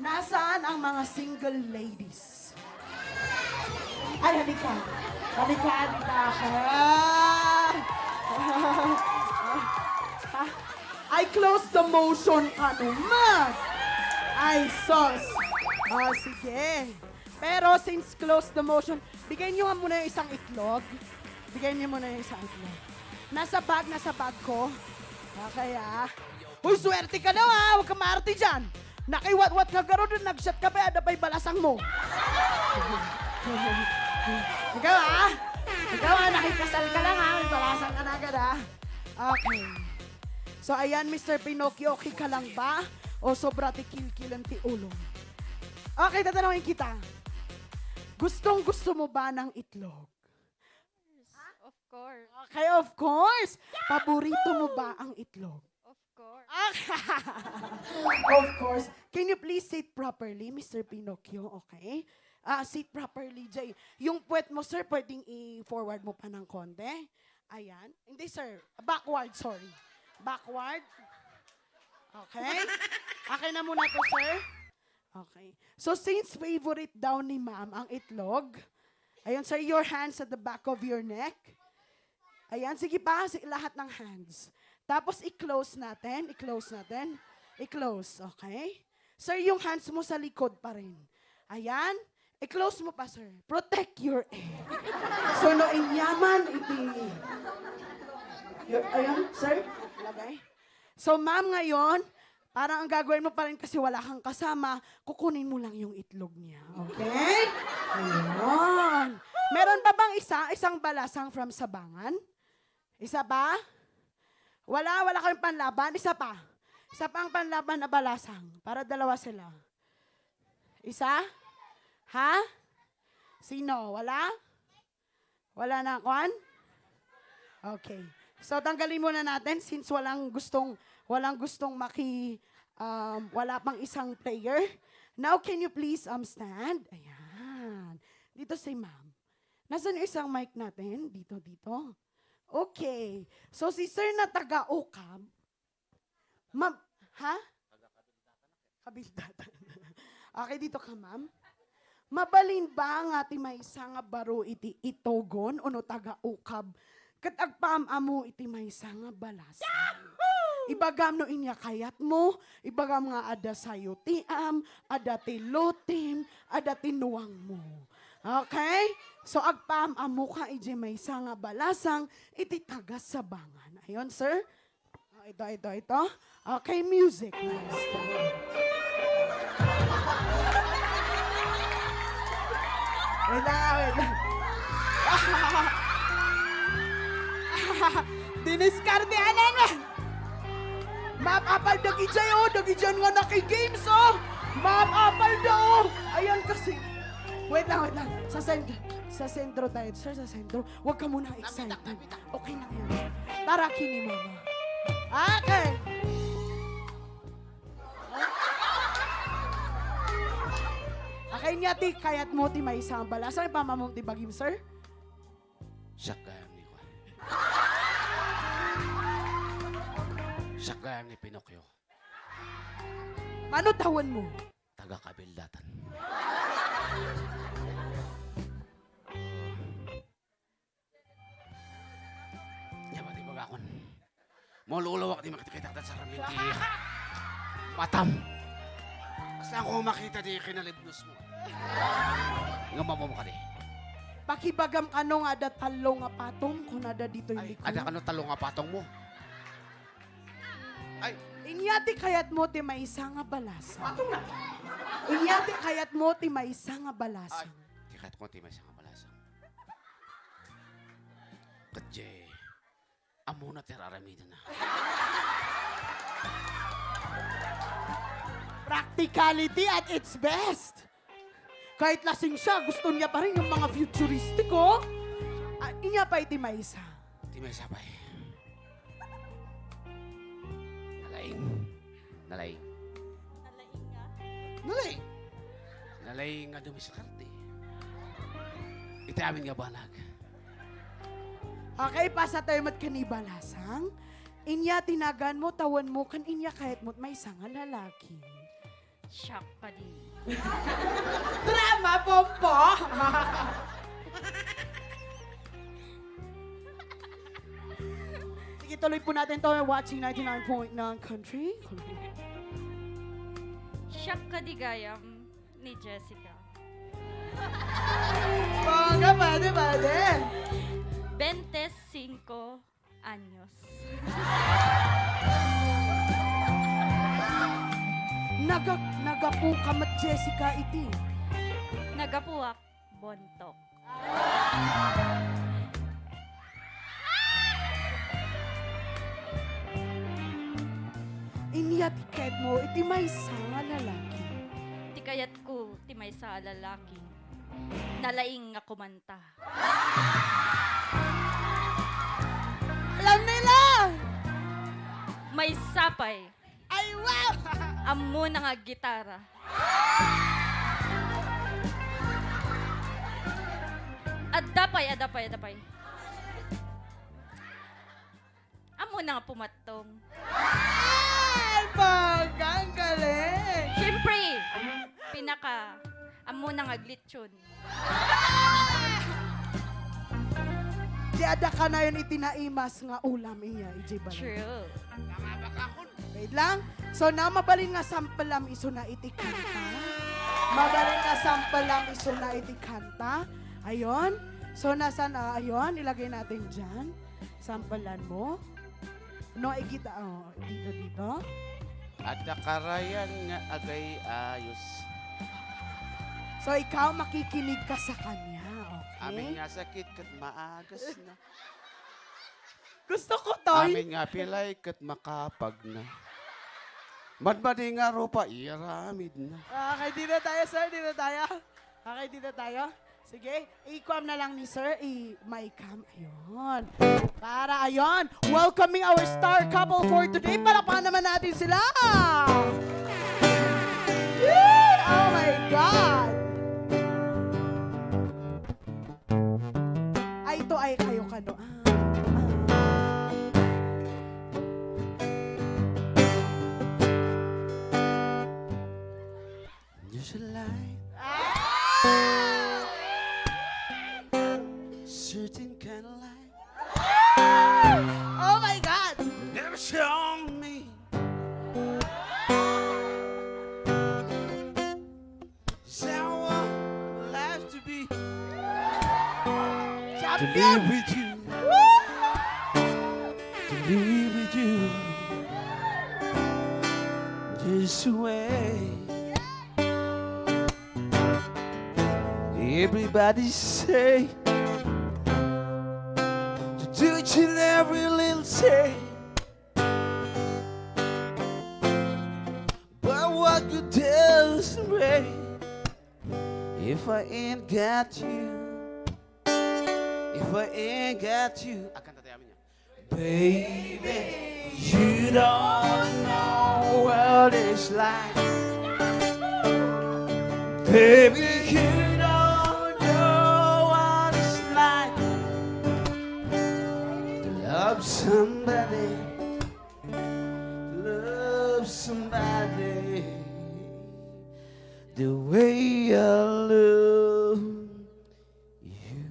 Nasaan ang mga single ladies? Ay, halika. Halika, halika. I close the motion ka naman. Ay, sos. Oh, sige. Pero since close the motion, bigyan nyo nga muna yung isang itlog. Bigyan nyo muna yung isang itlog. Nasa bag ko. Okay, ah. Uy, swerte ka daw, ah. Huwag ka maarte dyan. Nakiwat-wat ka garo doon, nag-shot ka pa, ada pa'y balasang mo. Ikaw, ah. Ikaw, ah, nakikasal ka lang, ah. May balasang ka na agad, ah. Okay. So, ayan, Mr. Pinocchio, okay ka lang ba? O sobra tikil-kilan ti ulong? Okay, tatanungin kita. Gustong-gusto mo ba ng itlog? Of course. Okay, of course. Paborito mo ba ang itlog? Of course. Of course. Can you please sit properly, Mr. Pinocchio? Okay? Sit properly, Jay. Yung puwet mo, sir, pwedeng i-forward mo pa ng konti. Ayan. Hindi, sir. Backward, sorry. Backward. Okay? Akin na muna to, sir. Okay. So, since favorite daw ni ma'am ang itlog, ayan, sir, your hands at the back of your neck. Ayan, sige pa, lahat ng hands. Tapos, i-close natin, i-close natin. I-close, okay? Sir, yung hands mo sa likod pa rin. Ayan, i-close mo pa, sir. Protect your air. So, no, inyaman, ayan, sir, lagay. So, ma'am, ngayon, parang ang gagawin mo pa rin kasi wala kang kasama, kukunin mo lang yung itlog niya. Okay? Ayun. Meron pa bang isang balasang from Sabangan? Isa pa? Wala kayong panlaban? Isa pa? Isa pa ang panlaban na balasang. Para dalawa sila. Isa? Ha? Sino? Wala? Wala na, Kwan? Okay. So, tanggalin muna natin since walang gustong wala pang isang player. Now, can you please stand? Ayan. Dito si ma'am. Nasaan yung isang mic natin? Dito. Okay. So, si sir na taga-ukab. Ma'am, ha? Kabildatan. Okay, dito ka, ma'am. Mabalin ba nga ti may nga baro iti itogon o no taga-ukab? Kat agpaam-amo iti may nga balasa. Ibagam no inya kayat mo, ibagam nga ada sayo tiam, ada ti lotim, ada tinuwang mo. Okay? So agpaam-amo ka iti may nga balasang iti taga Sabangan. Ayon, sir. Ito. Okay, music. Wait lang. Diniskarte anan mo. Map-apal dagi dyan nga naki-games, oh. Map-apal daw. Ayan kasi. Wait lang. Sa sentro tayo. Sir, sa sentro. Huwag ka muna excited. Okay lang yan. Tara, kini mama. Okay. Okay niya, ti. Kayat mo, ti, may isang bala. Saan pamamong ti bagim, sir? Sakayang ni Juan. Sakayang ni Pinocchio. Ano tawan mo? Taga-kabildatan. Yaman di bagakon. Maululawak di makikita sa ramin di matam. Basta ako makita di kinalibnos mo. Nga mo ka di. Pakibagam ano nga da talo nga patong kung ada dito yung Ay, likod. ada ka no talong nga patong mo. Ay, Inyati kayat mo ti may isa nga balasa. Inyati kayat mo ti may isa nga balasa. tikat ko ti may isang balasang. Kadje, amo na tiraramida na. Practicality at its best. Kahit lasing siya, gusto niya pa rin yung mga futuristic, oh. Inya pa iti may isa. Ti may sabay. Nalaing. Nalaing nga dumi sa karte. Iti amin nga balag. Okay, pasa tayo mat kanibalasang. Inya tinagan mo, tawan mo, kan inya kahit mo't may isang nga lalaki. Shock ka di. Drama, Pompo! Sige, tuloy po natin to. We're watching 99.9 Country. Shock ka di gayam ni Jessica. Bongga, pwede. 25 anyos. Nagapu ka mat Jessica iti. Nagapuak bontok. Inya tiket mo, iti may nga lalaki. Ti kayat ko ti may sa lalaki. Nalaing nga kumanta. Alam nila! May sapay. Ay, wow! Amo na nga gitara. Adapay. Amo na nga pumatong. Ay, bongga, ang galing! Siyempre, amo na nga glitchon. Di ada ka na yun itinaimas nga ulam iya, iji ba? True. Tama ba ka kun? Wait lang. So na mabalin nga sampelam iso na iti kanta. Mabalin nga sampelam iso na iti kanta. Ayon. So nasan ayon, ilagay natin diyan. Sampelan mo. No, ikita dito. At nakarayan nga agay ayos. So ikaw makikinig ka sa kanya, Amin okay? nga sakit kat maagas na. Gusto ko to. Amin nga pilay kat makapag na. Madmadi nga rupa, iramid na. Okay, dito tayo, sir. Dito tayo. Okay, dito tayo. Sige, i-cam na lang ni sir. My cam. Ayun. Para, ayun. Welcoming our star couple for today. Palakpakan naman natin sila. Yay! Oh my God. Ay, ito ay kayo kano. There's a light, certain kind of light, Oh my God. never shown me. It's how I want life to be, to Champion. live with you, to live with you, this way. Everybody say to do each and every little thing, but what good does it make if I ain't got you? If I ain't got you, akan tatayamin niya. Baby, you don't know what it's like. Baby, you don't know what it's like to love somebody, the way I love you.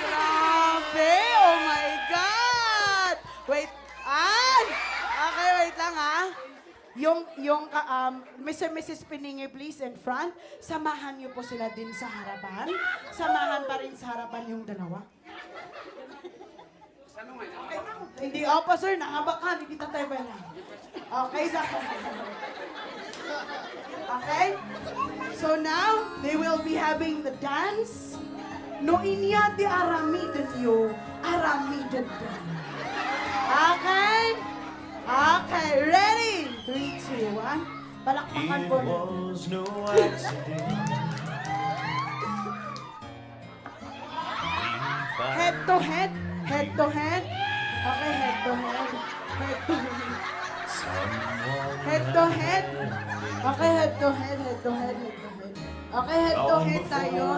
Grabe! Oh my God! Wait, okay, wait lang Mr. Mrs. Piningi, please, in front. Samahan niyo po sila din sa harapan. Samahan pa rin sa harapan yung dalawa. Hindi, opo sir, nangabakan, hindi tayo ba lang. Okay, okay? So now, they will be having the dance. No inyati aramiden yo, aramiden dan. Okay? Okay, ready? 3, 2, 1. Palakpakan po. was no accident. Head to head. Head to head. Okay, head to head. Head to head. Head to head. Okay, head to head, head to head, head to head. Okay, head to head tayo.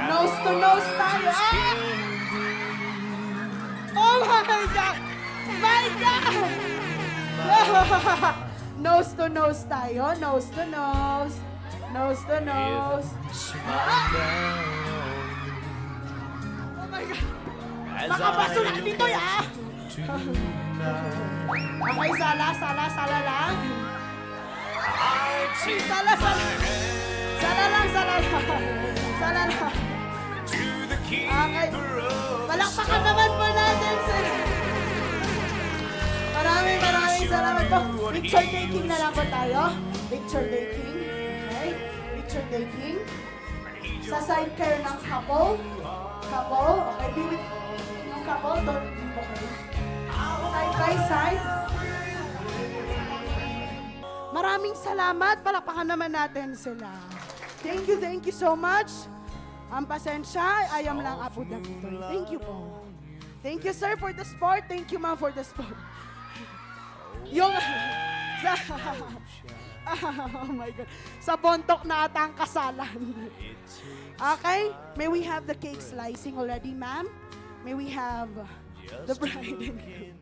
Nose to nose tayo. Oh my God! My God! Nose to nose tayo. Nose to nose. Nose to nose. Smile down Oh my God! as Baka baso na dito, ya! tonight. Okay, sala lang. I take Sala lang. Sala lang. to the Okay. keeper of the Palakpakan naman po natin sir. Maraming salamat po. Picture taking na lang po tayo. Picture taking. Okay. Picture taking. Sa side kayo ng couple. Couple. Okay. Biwit yung couple. Don't dito kayo. Side by side. Maraming salamat. Palakpakan naman natin sila. Thank you so much. Ang pasensya, I am lang Apo Dagitoy. Thank you po. Thank you, sir, for the sport. Thank you, ma'am, for the sport. Yung... oh my God. Sa bontok na ata ang kasalan. Okay? May we have the cake slicing already, ma'am? May we have the bride and groom?